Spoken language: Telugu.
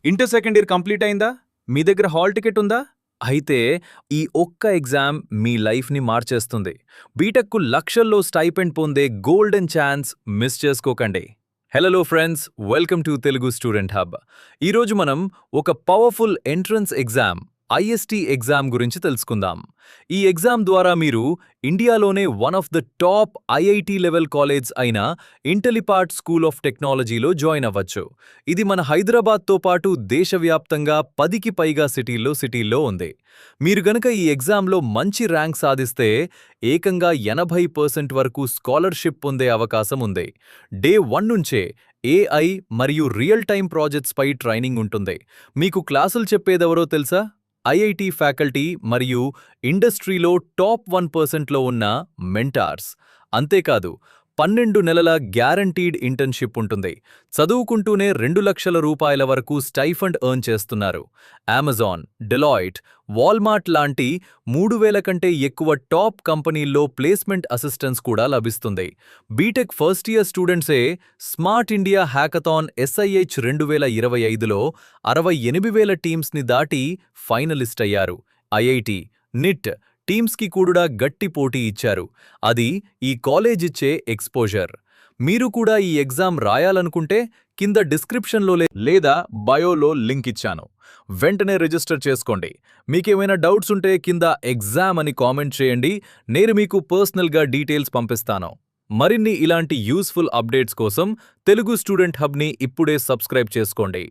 ఇంటర్ సెకండ్ ఇయర్ కంప్లీట్ అయిందా? మీ దగ్గర హాల్ టికెట్ ఉందా? అయితే ఈ ఒక్క ఎగ్జామ్ మీ లైఫ్ని మార్చేస్తుంది. బీటెక్కు లక్షల్లో స్టైపెండ్ పొందే గోల్డెన్ ఛాన్స్ మిస్ చేసుకోకండి. Hello friends, welcome to Telugu student hub. ఈరోజు మనం ఒక powerful entrance exam IST exam గురించి తెలుసుకుందాం. ఈ ఎగ్జామ్ ద్వారా మీరు ఇండియాలోనే one of the top IIT level college అయిన ఇంటెలిపాట్ స్కూల్ ఆఫ్ టెక్నాలజీలో జాయిన్ అవ్వచ్చు. ఇది మన హైదరాబాద్తో పాటు దేశవ్యాప్తంగా 10కి పైగా సిటీల్లో ఉంది. మీరు గనక ఈ ఎగ్జామ్లో మంచి ర్యాంక్ సాధిస్తే ఏకంగా 80% వరకు స్కాలర్షిప్ పొందే అవకాశం ఉంది. డే 1 నుంచే ఏఐ మరియు రియల్ టైమ్ ప్రాజెక్ట్స్ పై ట్రైనింగ్ ఉంటుంది. మీకు క్లాసులు చెప్పేదెవరో తెలుసా? ఐఐటి ఫ్యాకల్టీ మరియు ఇండస్ట్రీలో టాప్ 1%లో ఉన్న మెంటార్స్. అంతేకాదు 12 నెలల గ్యారంటీడ్ ఇంటర్న్షిప్ ఉంటుంది. చదువుకుంటూనే 2 లక్షల రూపాయల వరకు స్టైఫండ్ ఎర్న్ చేస్తున్నారు. అమెజాన్, డెలాయిట్, వాల్మార్ట్ లాంటి 3000 కంటే ఎక్కువ టాప్ కంపెనీల్లో ప్లేస్మెంట్ అసిస్టెన్స్ కూడా లభిస్తుంది. బీటెక్ ఫస్ట్ ఇయర్ స్టూడెంట్సే స్మార్ట్ ఇండియా హ్యాకథాన్ SIH 2025లో 68,000 టీమ్స్ని దాటి ఫైనలిస్ట్ అయ్యారు. ఐఐటి, నిట్ టీమ్స్కి కూడా గట్టి పోటీ ఇచ్చారు. అది ఈ కాలేజ్ ఇచ్చే ఎక్స్పోజర్. మీరు కూడా ఈ ఎగ్జామ్ రాయాలనుకుంటే కింద డిస్క్రిప్షన్లో లేదా బయోలో లింక్ ఇచ్చాను. వెంటనే రిజిస్టర్ చేసుకోండి. మీకేమైనా డౌట్స్ ఉంటే కింద ఎగ్జామ్ అని కామెంట్ చేయండి. నేను మీకు పర్సనల్గా డీటెయిల్స్ పంపిస్తాను. మరిన్ని ఇలాంటి యూస్ఫుల్ అప్డేట్స్ కోసం తెలుగు స్టూడెంట్ హబ్ని ఇప్పుడే సబ్స్క్రైబ్ చేసుకోండి.